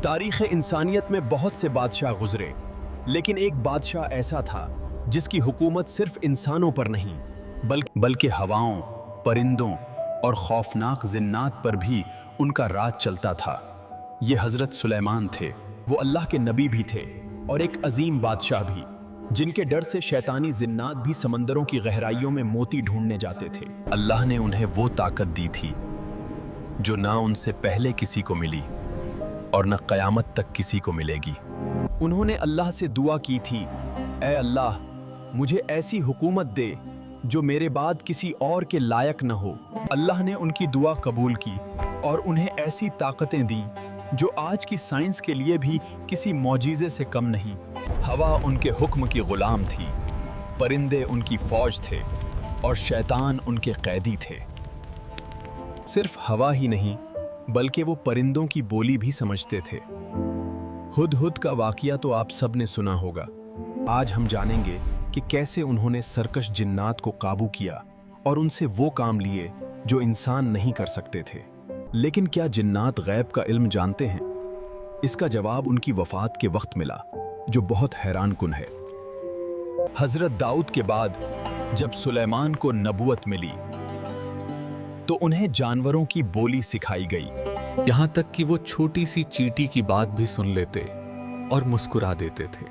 تاریخ انسانیت میں بہت سے بادشاہ گزرے، لیکن ایک بادشاہ ایسا تھا جس کی حکومت صرف انسانوں پر نہیں بلکہ ہواؤں، پرندوں اور خوفناک جنات پر بھی ان کا راج چلتا تھا۔ یہ حضرت سلیمان تھے۔ وہ اللہ کے نبی بھی تھے اور ایک عظیم بادشاہ بھی، جن کے ڈر سے شیطانی جنات بھی سمندروں کی گہرائیوں میں موتی ڈھونڈنے جاتے تھے۔ اللہ نے انہیں وہ طاقت دی تھی جو نہ ان سے پہلے کسی کو ملی اور نہ قیامت تک کسی کو ملے گی۔ انہوں نے اللہ سے دعا کی تھی، اے اللہ مجھے ایسی حکومت دے جو میرے بعد کسی اور کے لائق نہ ہو۔ اللہ نے ان کی دعا قبول کی اور انہیں ایسی طاقتیں دیں جو آج کی سائنس کے لیے بھی کسی معجزے سے کم نہیں۔ ہوا ان کے حکم کی غلام تھی، پرندے ان کی فوج تھے اور شیطان ان کے قیدی تھے۔ صرف ہوا ہی نہیں بلکہ وہ پرندوں کی بولی بھی سمجھتے تھے۔ ہدہد کا واقعہ تو آپ سب نے سنا ہوگا۔ آج ہم جانیں گے کہ کیسے انہوں نے سرکش جنات کو قابو کیا اور ان سے وہ کام لیے جو انسان نہیں کر سکتے تھے۔ لیکن کیا جنات غیب کا علم جانتے ہیں؟ اس کا جواب ان کی وفات کے وقت ملا، جو بہت حیران کن ہے۔ حضرت داؤد کے بعد جب سلیمان کو نبوت ملی تو انہیں جانوروں کی بولی سکھائی گئی، یہاں تک کہ وہ چھوٹی سی چیٹی کی بات بھی سن لیتے اور مسکرا دیتے تھے۔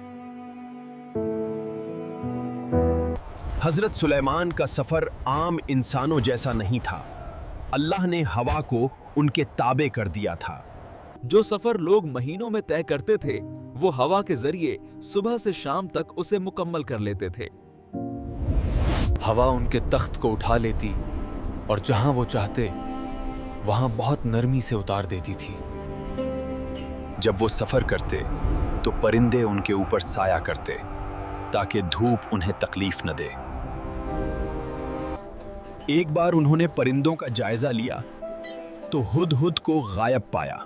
حضرت سلیمان کا سفر عام انسانوں جیسا نہیں تھا۔ اللہ نے ہوا کو ان کے تابع کر دیا تھا۔ جو سفر لوگ مہینوں میں طے کرتے تھے وہ ہوا کے ذریعے صبح سے شام تک اسے مکمل کر لیتے تھے۔ ہوا ان کے تخت کو اٹھا لیتی اور جہاں وہ چاہتے وہاں بہت نرمی سے اتار دیتی تھی۔ جب وہ سفر کرتے تو پرندے ان کے اوپر سایہ کرتے تاکہ دھوپ انہیں تکلیف نہ دے۔ ایک بار انہوں نے پرندوں کا جائزہ لیا تو ہدہد کو غائب پایا۔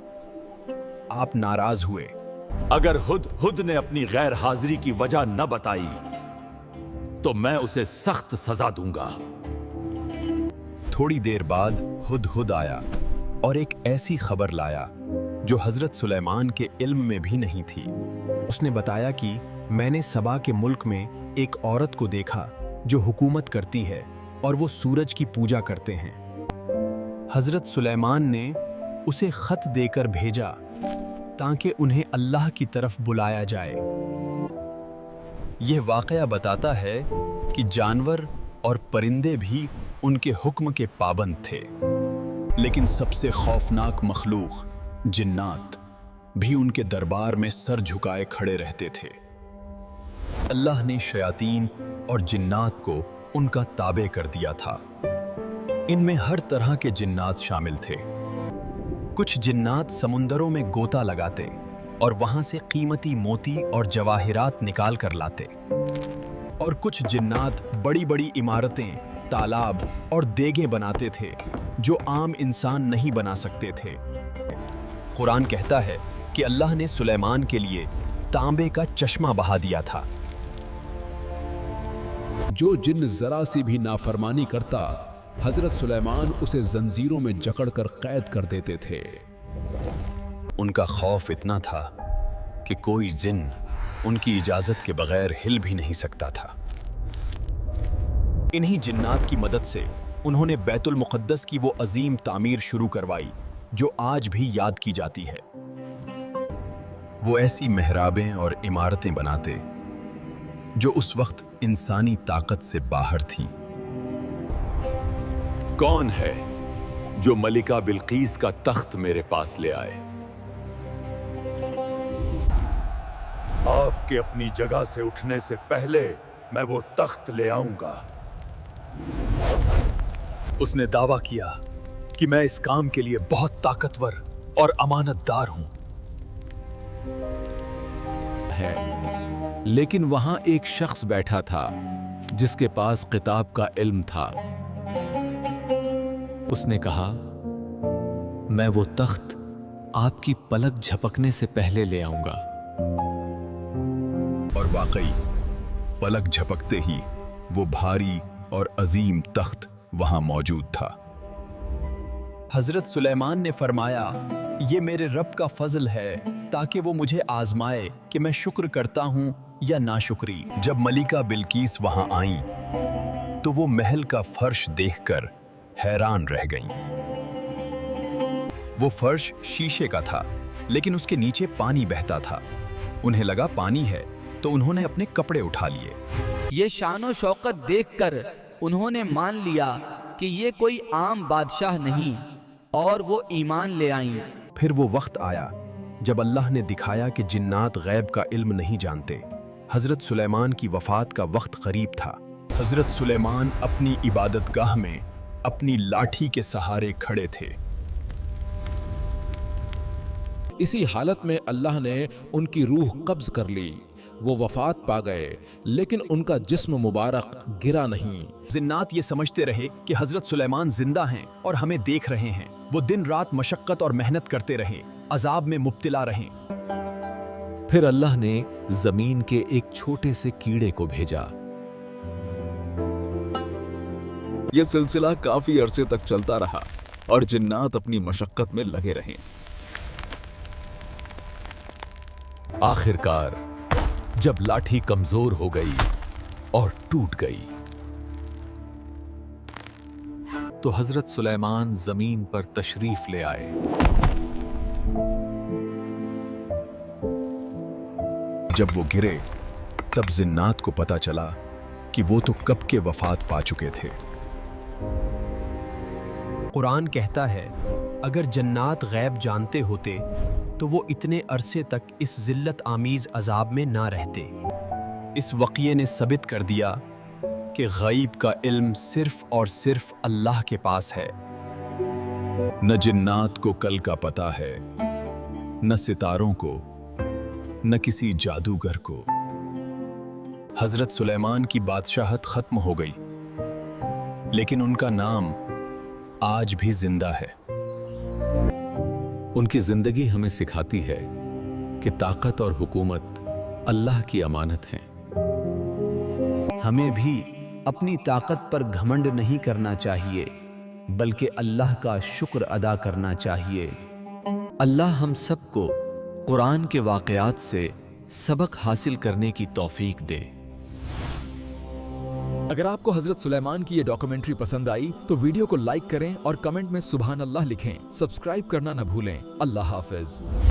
آپ ناراض ہوئے۔ اگر ہدہد نے اپنی غیر حاضری کی وجہ نہ بتائی تو میں اسے سخت سزا دوں گا۔ تھوڑی دیر بعد ہدہد آیا اور ایک ایسی خبر لایا جو حضرت سلیمان کے علم میں بھی نہیں تھی۔ اس نے بتایا کہ میں نے سبا کے ملک میں ایک عورت کو دیکھا جو حکومت کرتی ہے اور وہ سورج کی پوجا کرتے ہیں۔ حضرت سلیمان نے اسے خط دے کر بھیجا تاکہ انہیں اللہ کی طرف بلایا جائے۔ یہ واقعہ بتاتا ہے کہ جانور اور پرندے بھی ان کے حکم کے پابند تھے، لیکن سب سے خوفناک مخلوق جنات بھی ان کے دربار میں سر جھکائے کھڑے رہتے تھے۔ اللہ نے شیاطین اور جنات کو ان کا تابع کر دیا تھا۔ ان میں ہر طرح کے جنات شامل تھے۔ کچھ جنات سمندروں میں گوتا لگاتے اور وہاں سے قیمتی موتی اور جواہرات نکال کر لاتے، اور کچھ جنات بڑی بڑی عمارتیں، تالاب اور دیگیں بناتے تھے جو عام انسان نہیں بنا سکتے تھے۔ قرآن کہتا ہے کہ اللہ نے سلیمان کے لیے تانبے کا چشمہ بہا دیا تھا۔ جو جن ذرا سی بھی نافرمانی کرتا حضرت سلیمان اسے زنجیروں میں جکڑ کر قید کر دیتے تھے۔ ان کا خوف اتنا تھا کہ کوئی جن ان کی اجازت کے بغیر ہل بھی نہیں سکتا تھا۔ انہی جنات کی مدد سے انہوں نے بیت المقدس کی وہ عظیم تعمیر شروع کروائی جو آج بھی یاد کی جاتی ہے۔ وہ ایسی محرابیں اور عمارتیں بناتے جو اس وقت انسانی طاقت سے باہر تھیں۔ کون ہے جو ملکہ بلقیس کا تخت میرے پاس لے آئے؟ آپ کے اپنی جگہ سے اٹھنے سے پہلے میں وہ تخت لے آؤں گا۔ اس نے دعویٰ کیا کہ میں اس کام کے لیے بہت طاقتور اور امانت دار ہوں۔ لیکن وہاں ایک شخص بیٹھا تھا جس کے پاس کتاب کا علم تھا۔ اس نے کہا، میں وہ تخت آپ کی پلک جھپکنے سے پہلے لے آؤں گا۔ اور واقعی پلک جھپکتے ہی وہ بھاری اور عظیم تخت وہاں موجود تھا۔ حضرت سلیمان نے فرمایا، یہ میرے رب کا فضل ہے تاکہ وہ مجھے آزمائے کہ میں شکر کرتا ہوں یا ناشکری۔ جب ملکہ بلقیس وہاں آئیں تو وہ محل کا فرش دیکھ کر حیران رہ گئیں۔ وہ فرش شیشے کا تھا لیکن اس کے نیچے پانی بہتا تھا۔ انہیں لگا پانی ہے تو انہوں نے اپنے کپڑے اٹھا لیے۔ یہ شان و شوکت دیکھ کر انہوں نے مان لیا کہ یہ کوئی عام بادشاہ نہیں، اور وہ ایمان لے آئیں۔ پھر وہ وقت آیا جب اللہ نے دکھایا کہ جنات غیب کا علم نہیں جانتے۔ حضرت سلیمان کی وفات کا وقت قریب تھا۔ حضرت سلیمان اپنی عبادت گاہ میں اپنی لاٹھی کے سہارے کھڑے تھے۔ اسی حالت میں اللہ نے ان کی روح قبض کر لی۔ وہ وفات پا گئے لیکن ان کا جسم مبارک گرا نہیں۔ جنات یہ سمجھتے رہے کہ حضرت سلیمان زندہ ہیں اور ہمیں دیکھ رہے ہیں۔ وہ دن رات مشقت اور محنت کرتے رہے، عذاب میں مبتلا رہے۔ پھر اللہ نے زمین کے ایک چھوٹے سے کیڑے کو بھیجا۔ یہ سلسلہ کافی عرصے تک چلتا رہا اور جنات اپنی مشقت میں لگے رہے۔ آخر کار جب لاٹھی کمزور ہو گئی اور ٹوٹ گئی تو حضرت سلیمان زمین پر تشریف لے آئے۔ جب وہ گرے تب جنات کو پتا چلا کہ وہ تو کب کے وفات پا چکے تھے۔ قرآن کہتا ہے اگر جنات غیب جانتے ہوتے تو وہ اتنے عرصے تک اس ذلت آمیز عذاب میں نہ رہتے۔ اس واقعے نے ثابت کر دیا کہ غیب کا علم صرف اور صرف اللہ کے پاس ہے۔ نہ جنات کو کل کا پتہ ہے، نہ ستاروں کو، نہ کسی جادوگر کو۔ حضرت سلیمان کی بادشاہت ختم ہو گئی لیکن ان کا نام آج بھی زندہ ہے۔ ان کی زندگی ہمیں سکھاتی ہے کہ طاقت اور حکومت اللہ کی امانت ہیں۔ ہمیں بھی اپنی طاقت پر گھمنڈ نہیں کرنا چاہیے بلکہ اللہ کا شکر ادا کرنا چاہیے۔ اللہ ہم سب کو قرآن کے واقعات سے سبق حاصل کرنے کی توفیق دے۔ اگر آپ کو حضرت سلیمان کی یہ ڈاکومنٹری پسند آئی تو ویڈیو کو لائک کریں اور کمنٹ میں سبحان اللہ لکھیں۔ سبسکرائب کرنا نہ بھولیں۔ اللہ حافظ۔